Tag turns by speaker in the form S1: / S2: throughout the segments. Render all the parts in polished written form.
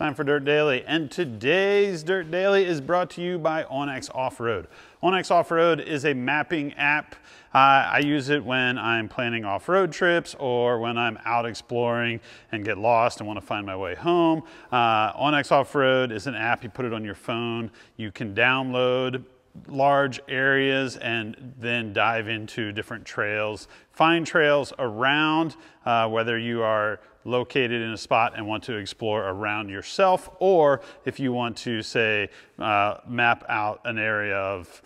S1: Time for Dirt Daily, and today's Dirt Daily is brought to you by onX Off-Road. onX Off-Road is a mapping app. I use it when I'm planning off-road trips or when I'm out exploring and get lost and want to find my way home. onX Off-Road is an app, you put it on your phone, you can download large areas and then dive into different trails, find trails around, whether you are located in a spot and want to explore around yourself, or if you want to say map out an area of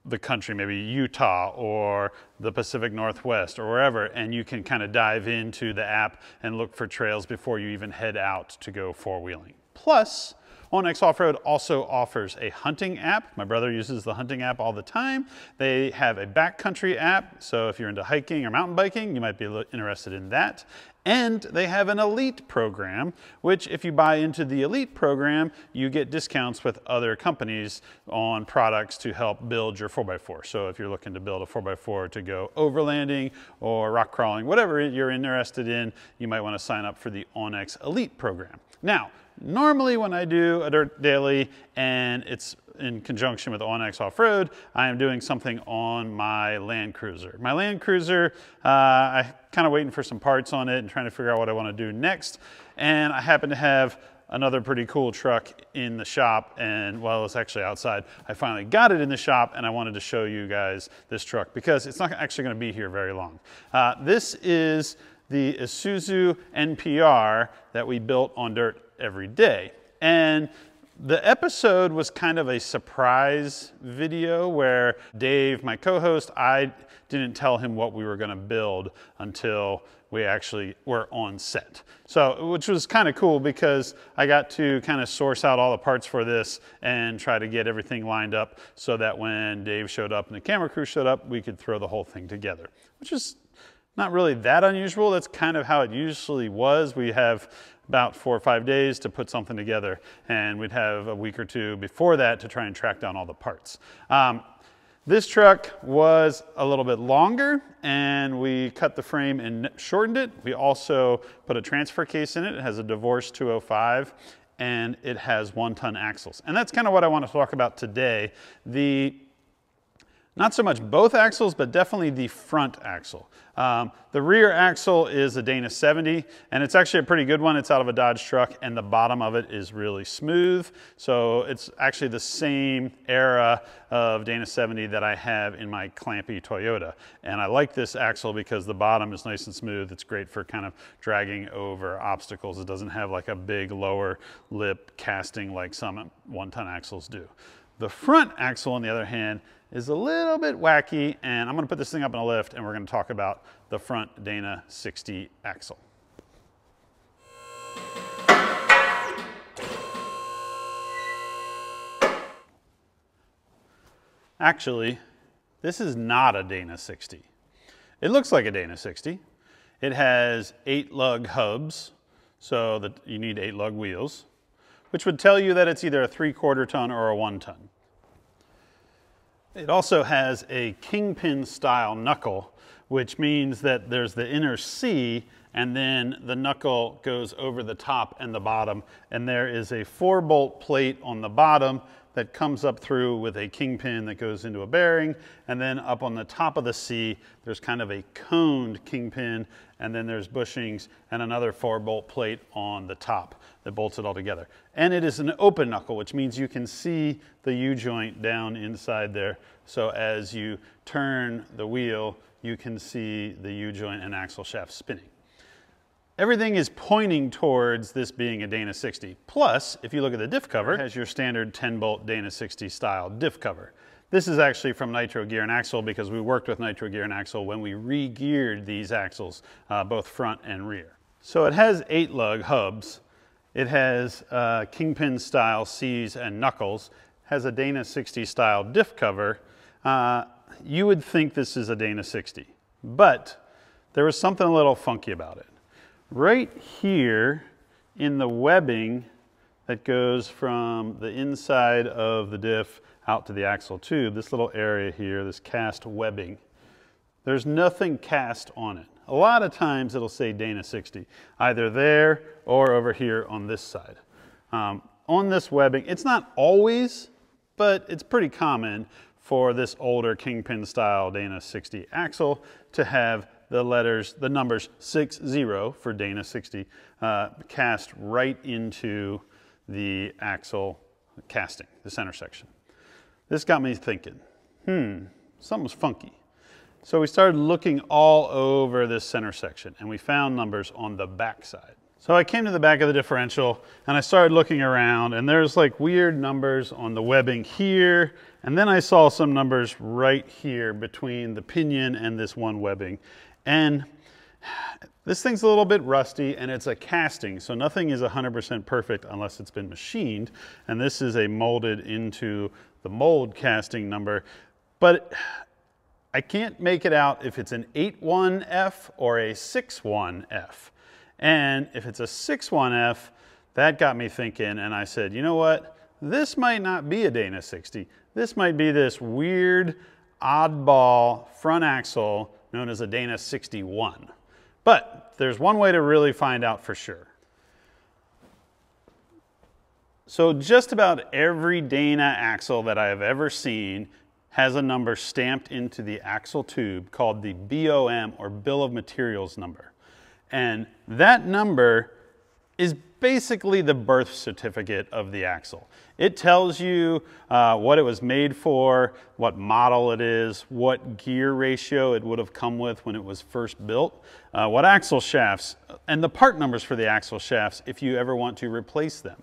S1: the country, maybe Utah or the Pacific Northwest or wherever, and you can kind of dive into the app and look for trails before you even head out to go four-wheeling. Plus, onX Off-Road also offers a hunting app. My brother uses the hunting app all the time. They have a backcountry app, so if you're into hiking or mountain biking, you might be interested in that. And they have an elite program, which if you buy into the elite program, you get discounts with other companies on products to help build your 4x4. So if you're looking to build a 4x4 to go overlanding or rock crawling, whatever you're interested in, you might want to sign up for the onX Elite program. Now, normally when I do a Dirt Daily and it's in conjunction with onX Off-Road, I am doing something on my Land Cruiser. My Land Cruiser, I kind of waiting for some parts on it and trying to figure out what I want to do next. And I happen to have another pretty cool truck in the shop, and well, it's actually outside. I finally got it in the shop and I wanted to show you guys this truck because it's not actually going to be here very long. This is the Isuzu NPR that we built on Dirt Every Day. And the episode was kind of a surprise video where Dave, my co-host, I didn't tell him what we were going to build until we actually were on set. So, which was kind of cool because I got to kind of source out all the parts for this and try to get everything lined up so that when Dave showed up and the camera crew showed up, we could throw the whole thing together, which is not really that unusual. That's kind of how it usually was. We have about 4 or 5 days to put something together, and we'd have a week or two before that to try and track down all the parts. This truck was a little bit longer, and we cut the frame and shortened it. We also put a transfer case in it. It has a Divorce 205, and it has 1-ton axles. And that's kind of what I want to talk about today. Not so much both axles, but definitely the front axle. The rear axle is a Dana 70, and it's actually a pretty good one. It's out of a Dodge truck, and the bottom of it is really smooth. So it's actually the same era of Dana 70 that I have in my clampy Toyota. And I like this axle because the bottom is nice and smooth. It's great for kind of dragging over obstacles. It doesn't have like a big lower lip casting like some 1-ton axles do. The front axle, on the other hand, is a little bit wacky, and I'm going to put this thing up in a lift and we're going to talk about the front Dana 60 axle. Actually, this is not a Dana 60. It looks like a Dana 60. It has 8-lug hubs, so that you need 8-lug wheels, which would tell you that it's either a 3/4 ton or a 1-ton. It also has a kingpin style knuckle, which means that there's the inner C and then the knuckle goes over the top and the bottom, and there is a 4-bolt plate on the bottom that comes up through with a kingpin that goes into a bearing, and then up on the top of the C there's kind of a coned kingpin, and then there's bushings and another 4-bolt plate on the top that bolts it all together. And it is an open knuckle, which means you can see the U-joint down inside there. So as you turn the wheel, you can see the U-joint and axle shaft spinning. Everything is pointing towards this being a Dana 60. Plus, if you look at the diff cover, it has your standard 10-bolt Dana 60 style diff cover. This is actually from Nitro Gear and Axle because we worked with Nitro Gear and Axle when we re-geared these axles, both front and rear. So it has 8-lug hubs. It has kingpin style C's and knuckles, has a Dana 60 style diff cover. You would think this is a Dana 60, but there was something a little funky about it. Right here in the webbing that goes from the inside of the diff out to the axle tube, this little area here, this cast webbing, there's nothing cast on it. A lot of times it'll say Dana 60, either there or over here on this side. On this webbing, it's not always, but it's pretty common for this older Kingpin style Dana 60 axle to have the numbers 60 for Dana 60 cast right into the axle casting, the center section. This got me thinking, something's funky. So we started looking all over this center section and we found numbers on the back side. So I came to the back of the differential and I started looking around, and there's like weird numbers on the webbing here, and then I saw some numbers right here between the pinion and this one webbing. And this thing's a little bit rusty and it's a casting, so nothing is 100% perfect unless it's been machined. And this is a molded into the mold casting number, but I can't make it out if it's an 8-1F or a 6-1F. And if it's a 6-1F, that got me thinking, and I said, you know what? This might not be a Dana 60. This might be this weird, oddball front axle known as a Dana 61. But there's one way to really find out for sure. So just about every Dana axle that I have ever seen has a number stamped into the axle tube called the BOM, or Bill of Materials number. And that number is basically the birth certificate of the axle. It tells you what it was made for, what model it is, what gear ratio it would have come with when it was first built, what axle shafts, and the part numbers for the axle shafts if you ever want to replace them.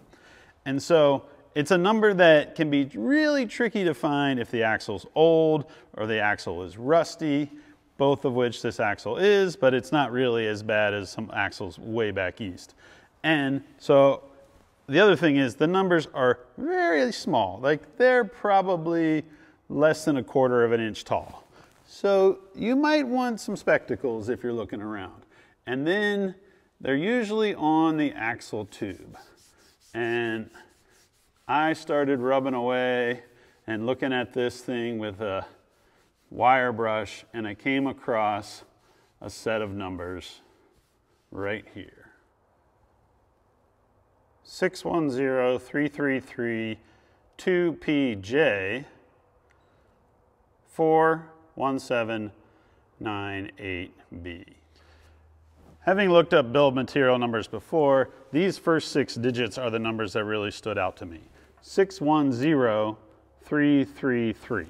S1: And so it's a number that can be really tricky to find if the axle's old or the axle is rusty, both of which this axle is, but it's not really as bad as some axles way back east. And so the other thing is the numbers are very small. Like they're probably less than 1/4 of an inch tall. So you might want some spectacles if you're looking around. And then they're usually on the axle tube. And I started rubbing away and looking at this thing with a wire brush, and I came across a set of numbers right here. 610333 2PJ 41798B. Having looked up bill of material numbers before, these first 6 digits are the numbers that really stood out to me. 610333.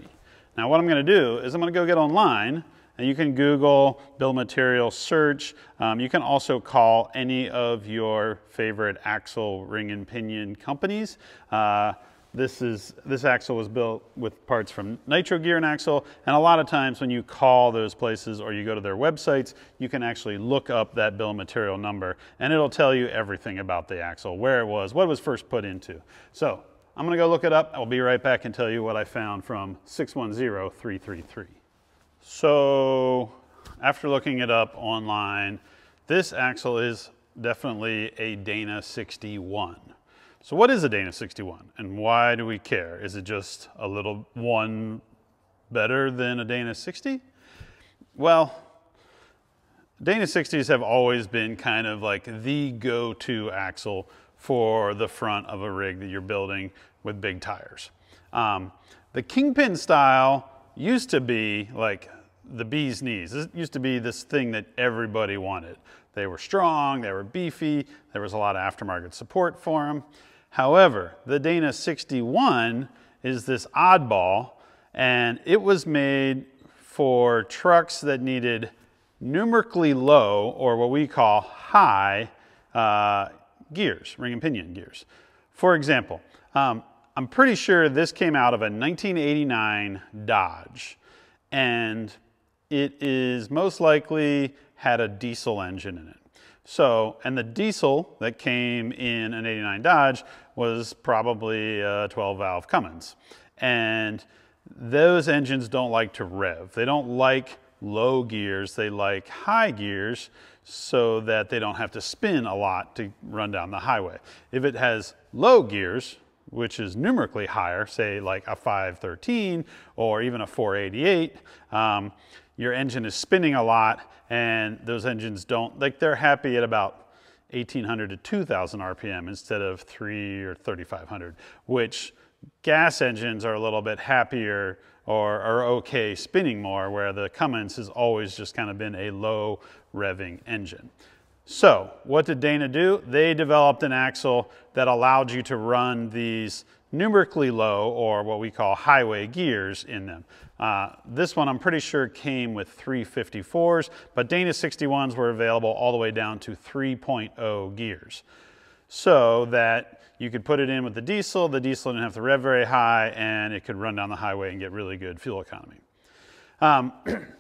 S1: Now what I'm going to do is I'm going to go get online, and you can Google bill of material search. You can also call any of your favorite axle, ring, and pinion companies. This axle was built with parts from Nitro Gear and Axle, and a lot of times when you call those places or you go to their websites, you can actually look up that bill of material number, and it'll tell you everything about the axle, where it was, what it was first put into. So I'm going to go look it up. I'll be right back and tell you what I found from 610333. So after looking it up online, this axle is definitely a Dana 61. So what is a Dana 61 and why do we care? Is it just a little one better than a Dana 60? Well, Dana 60s have always been kind of like the go-to axle for the front of a rig that you're building with big tires. The Kingpin style used to be like the bee's knees. This used to be this thing that everybody wanted. They were strong, they were beefy, there was a lot of aftermarket support for them. However, the Dana 61 is this oddball, and it was made for trucks that needed numerically low, or what we call high, gears, ring and pinion gears. For example, I'm pretty sure this came out of a 1989 Dodge, and it is most likely had a diesel engine in it. So, and the diesel that came in an 89 Dodge was probably a 12-valve Cummins. And those engines don't like to rev. They don't like low gears, they like high gears so that they don't have to spin a lot to run down the highway. If it has low gears, which is numerically higher, say like a 513 or even a 488, your engine is spinning a lot, and those engines don't, like they're happy at about 1800 to 2000 RPM instead of 3 or 3500, which gas engines are a little bit happier or are okay spinning more, where the Cummins has always just kind of been a low revving engine. So what did Dana do? They developed an axle that allowed you to run these numerically low, or what we call highway gears in them. This one I'm pretty sure came with 354s, but Dana 61s were available all the way down to 3.0 gears. So that you could put it in with the diesel didn't have to rev very high, and it could run down the highway and get really good fuel economy.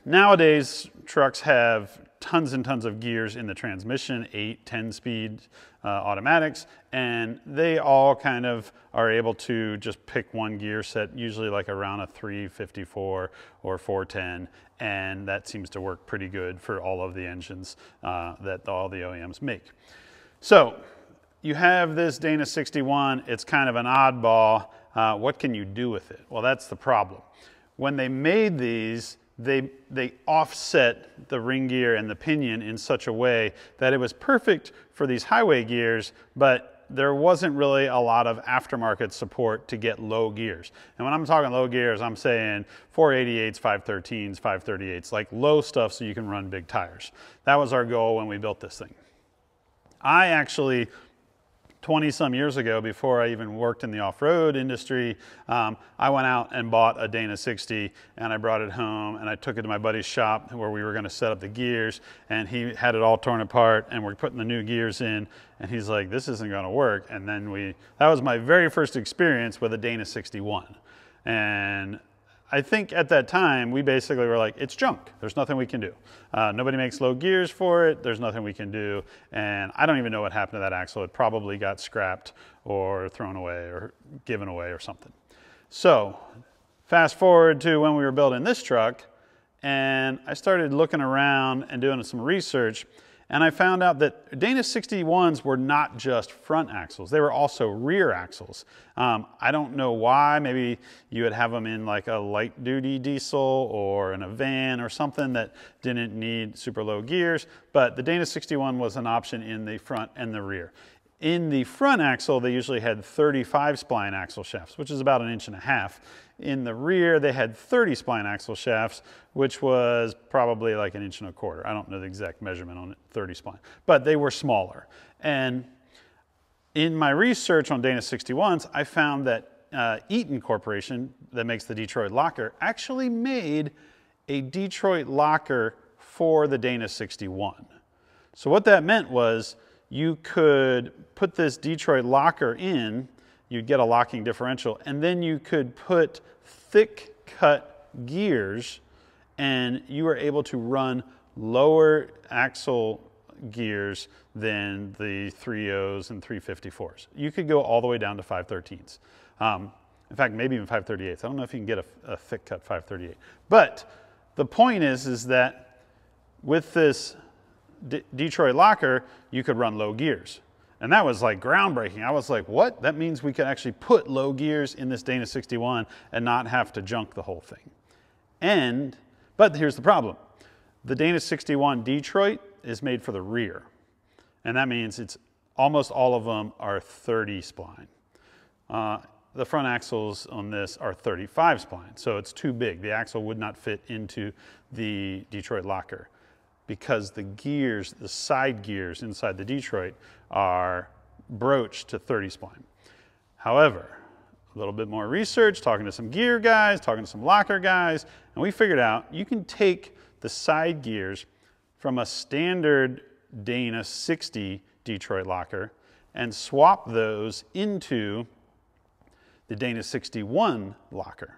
S1: Nowadays, trucks have tons and tons of gears in the transmission, 8, 10-speed automatics, and they all kind of are able to just pick one gear set, usually like around a 354 or 410, and that seems to work pretty good for all of the engines that all the OEMs make. So you have this Dana 61, it's kind of an oddball. What can you do with it? Well, that's the problem. When they made these, they offset the ring gear and the pinion in such a way that it was perfect for these highway gears, but there wasn't really a lot of aftermarket support to get low gears. And when I'm talking low gears, I'm saying 488s, 513s, 538s, like low stuff so you can run big tires. That was our goal when we built this thing. I actually, 20-some years ago, before I even worked in the off-road industry, I went out and bought a Dana 60, and I brought it home, and I took it to my buddy's shop where we were going to set up the gears, and he had it all torn apart, and we're putting the new gears in, and he's like, this isn't going to work. And then that was my very first experience with a Dana 61. And I think at that time, we basically were like, it's junk. There's nothing we can do. Nobody makes low gears for it. There's nothing we can do. And I don't even know what happened to that axle. It probably got scrapped or thrown away or given away or something. So fast forward to when we were building this truck, and I started looking around and doing some research, and I found out that Dana 61s were not just front axles, they were also rear axles. I don't know why. Maybe you would have them in like a light duty diesel or in a van or something that didn't need super low gears, but the Dana 61 was an option in the front and the rear. In the front axle, they usually had 35 spline axle shafts, which is about 1.5 inches. In the rear, they had 30 spline axle shafts, which was probably like 1.25 inches. I don't know the exact measurement on it, 30 spline, but they were smaller. And in my research on Dana 61s, I found that Eaton Corporation, that makes the Detroit locker, actually made a Detroit locker for the Dana 61. So what that meant was you could put this Detroit locker in, you'd get a locking differential, and then you could put thick cut gears, and you were able to run lower axle gears than the 3.0s and 354s. You could go all the way down to 513s. In fact, maybe even 538s. I don't know if you can get a thick cut 538. But the point is that with this Detroit locker, you could run low gears. And that was like groundbreaking. I was like, what? That means we could actually put low gears in this Dana 61 and not have to junk the whole thing. But here's the problem. The Dana 61 Detroit is made for the rear. And that means it's almost all of them are 30 spline. The front axles on this are 35 spline, so it's too big. The axle would not fit into the Detroit locker because the gears, the side gears inside the Detroit are broached to 30 spline. However, a little bit more research, talking to some gear guys, talking to some locker guys, and we figured out you can take the side gears from a standard Dana 60 Detroit locker and swap those into the Dana 61 locker.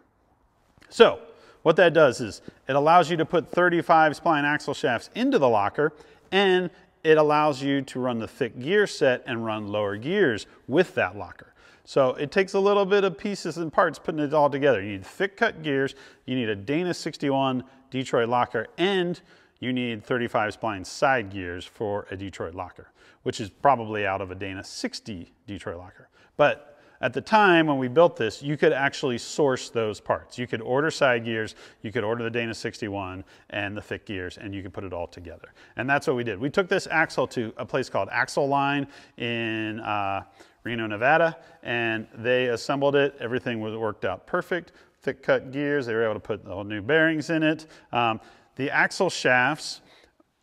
S1: So what that does is it allows you to put 35 spline axle shafts into the locker, and it allows you to run the thick gear set and run lower gears with that locker. So it takes a little bit of pieces and parts putting it all together. You need thick cut gears, you need a Dana 61 Detroit locker, and you need 35 spline side gears for a Detroit locker, which is probably out of a Dana 60 Detroit locker. But At the time when we built this, you could actually source those parts. You could order side gears, you could order the Dana 61 and the thick gears, and you could put it all together. And that's what we did. We took this axle to a place called Axle Line in Reno, Nevada, and they assembled it. Everything was worked out perfect. Thick cut gears, they were able to put all new bearings in it. The axle shafts,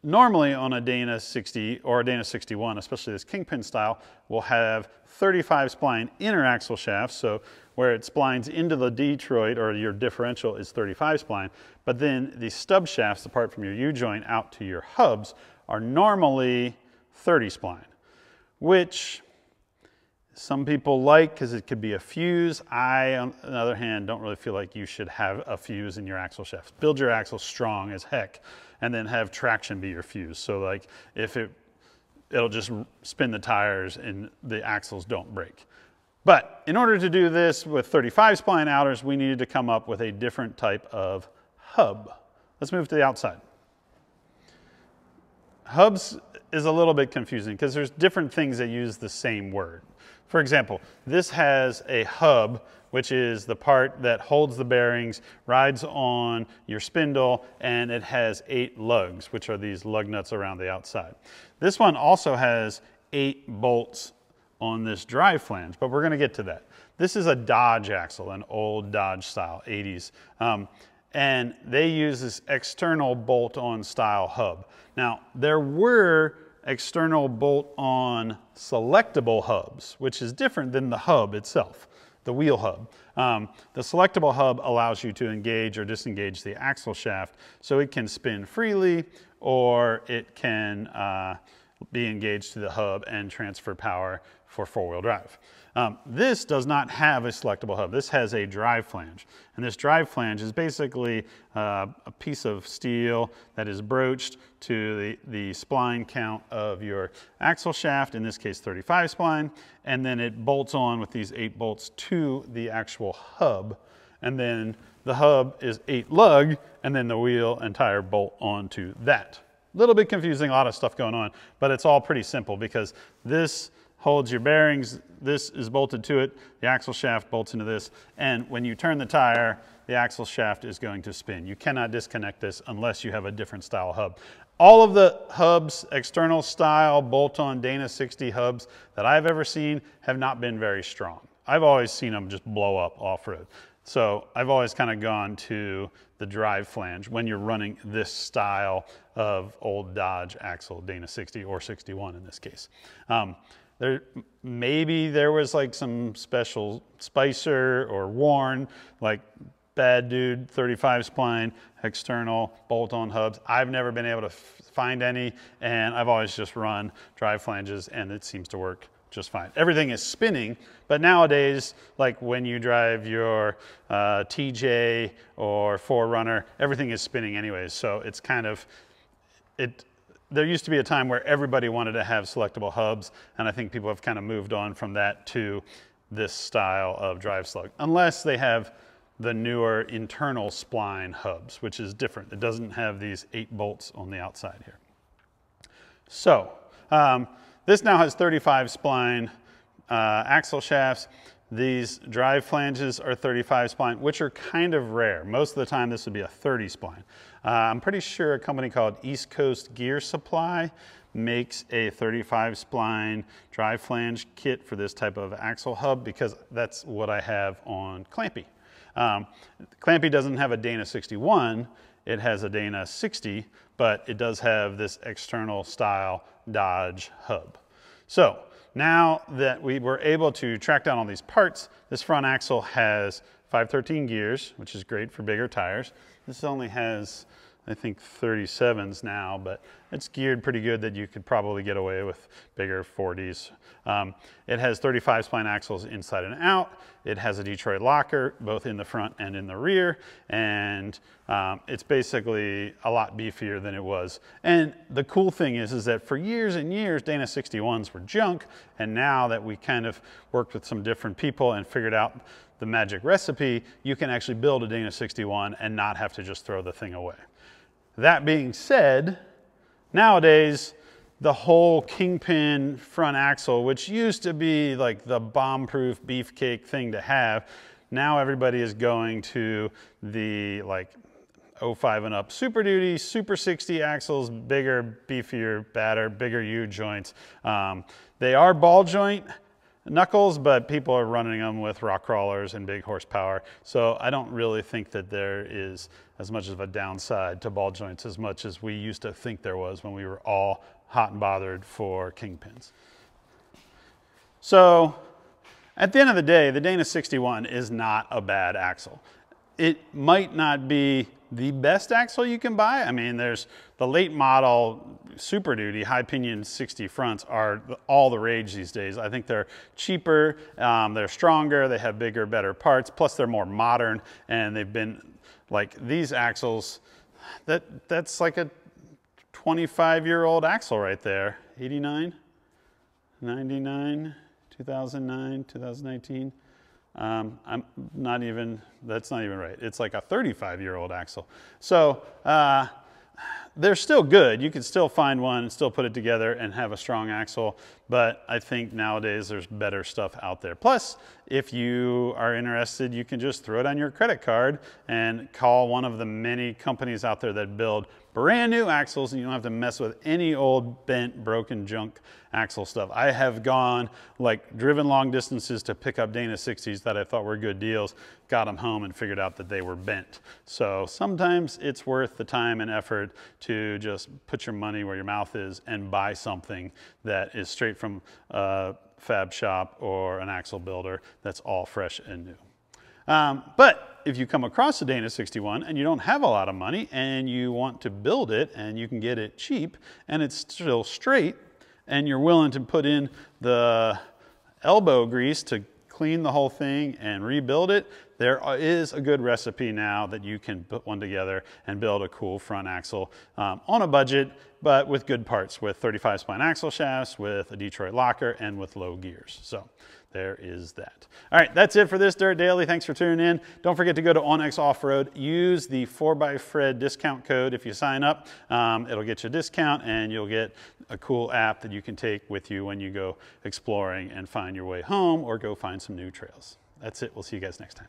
S1: normally on a Dana 60 or a Dana 61, especially this Kingpin style, will have 35 spline inner axle shafts. So where it splines into the Detroit or your differential is 35 spline. But then the stub shafts, apart from your U-joint out to your hubs, are normally 30 spline, which some people like because it could be a fuse. I, on the other hand, don't really feel like you should have a fuse in your axle shafts. Build your axle strong as heck and then have traction be your fuse. So like if it'll just spin the tires and the axles don't break. But in order to do this with 35 spline outers, we needed to come up with a different type of hub. Let's move to the outside. Hubs is a little bit confusing because there's different things that use the same word. For example, this has a hub, which is the part that holds the bearings, rides on your spindle, and it has 8 lugs, which are these lug nuts around the outside. This one also has 8 bolts on this drive flange, but we're going to get to that. This is a Dodge axle, an old Dodge style, 80s. And they use this external bolt-on style hub. Now, there were external bolt-on selectable hubs, which is different than the hub itself, the wheel hub. The selectable hub allows you to engage or disengage the axle shaft so it can spin freely, or it can be engaged to the hub and transfer power for four-wheel drive. This does not have a selectable hub. This has a drive flange. And this drive flange is basically a piece of steel that is broached to the spline count of your axle shaft, in this case 35 spline, and then it bolts on with these 8 bolts to the actual hub. And then the hub is 8 lug, and then the wheel and tire bolt onto that. A little bit confusing, a lot of stuff going on, but it's all pretty simple because this holds your bearings, this is bolted to it, the axle shaft bolts into this, and when you turn the tire, the axle shaft is going to spin. You cannot disconnect this unless you have a different style hub. All of the hubs, external style, bolt-on Dana 60 hubs that I've ever seen have not been very strong. I've always seen them just blow up off-road. So I've always kind of gone to the drive flange when you're running this style of old Dodge axle, Dana 60 or 61 in this case. Maybe there was like some special Spicer or Warn, like Bad Dude 35 spline external bolt-on hubs. I've never been able to find any, and I've always just run drive flanges, and it seems to work just fine. Everything is spinning, but nowadays, like when you drive your TJ or 4Runner, everything is spinning anyways. So it's kind of there used to be a time where everybody wanted to have selectable hubs, and I think people have kind of moved on from that to this style of drive slug, unless they have the newer internal spline hubs, which is different. It doesn't have these 8 bolts on the outside here. So this now has 35 spline axle shafts. These drive flanges are 35 spline, which are kind of rare. Most of the time this would be a 30 spline. I'm pretty sure a company called East Coast Gear Supply makes a 35 spline drive flange kit for this type of axle hub, because that's what I have on Clampy. Clampy doesn't have a Dana 61, it has a Dana 60, but it does have this external style Dodge hub. So now that we were able to track down all these parts, this front axle has 513 gears, which is great for bigger tires. This only has, I think, 37s now, but it's geared pretty good that you could probably get away with bigger 40s. It has 35 spline axles inside and out. It has a Detroit locker, both in the front and in the rear, and it's basically a lot beefier than it was. And the cool thing is that for years and years, Dana 61s were junk, and now that we kind of worked with some different people and figured out the magic recipe, you can actually build a Dana 61 and not have to just throw the thing away. That being said, nowadays, the whole Kingpin front axle, which used to be like the bomb-proof beefcake thing to have, now everybody is going to the like 05 and up Super Duty, Super 60 axles, bigger, beefier, badder, bigger U joints. They are ball joint knuckles, but people are running them with rock crawlers and big horsepower. So I don't really think that there is as much of a downside to ball joints as much as we used to think there was when we were all hot and bothered for Kingpins. So at the end of the day, the Dana 61 is not a bad axle. It might not be the best axle you can buy. I mean, there's the late model Super Duty high pinion 60 fronts are all the rage these days. I think they're cheaper, they're stronger, they have bigger, better parts, plus they're more modern, and they've been like these axles, that's like a 25-year-old axle right there. 89, 99, 2009, 2019. I'm not even, that's not even right. It's like a 35-year-old axle. So they're still good. You can still find one and still put it together and have a strong axle. But I think nowadays there's better stuff out there. Plus, if you are interested, you can just throw it on your credit card and call one of the many companies out there that build brand new axles, and you don't have to mess with any old bent, broken junk axle stuff. I have gone, like, driven long distances to pick up Dana 60s that I thought were good deals, got them home and figured out that they were bent. So sometimes it's worth the time and effort to just put your money where your mouth is and buy something that is straight from a fab shop or an axle builder that's all fresh and new. But if you come across a Dana 61 and you don't have a lot of money and you want to build it and you can get it cheap and it's still straight and you're willing to put in the elbow grease to clean the whole thing and rebuild it, there is a good recipe now that you can put one together and build a cool front axle on a budget, but with good parts, with 35 spline axle shafts, with a Detroit locker, and with low gears. So there is that. All right, that's it for this Dirt Daily. Thanks for tuning in. Don't forget to go to onX Off-Road. Use the 4xFred discount code if you sign up. It'll get you a discount, and you'll get a cool app that you can take with you when you go exploring and find your way home or go find some new trails. That's it. We'll see you guys next time.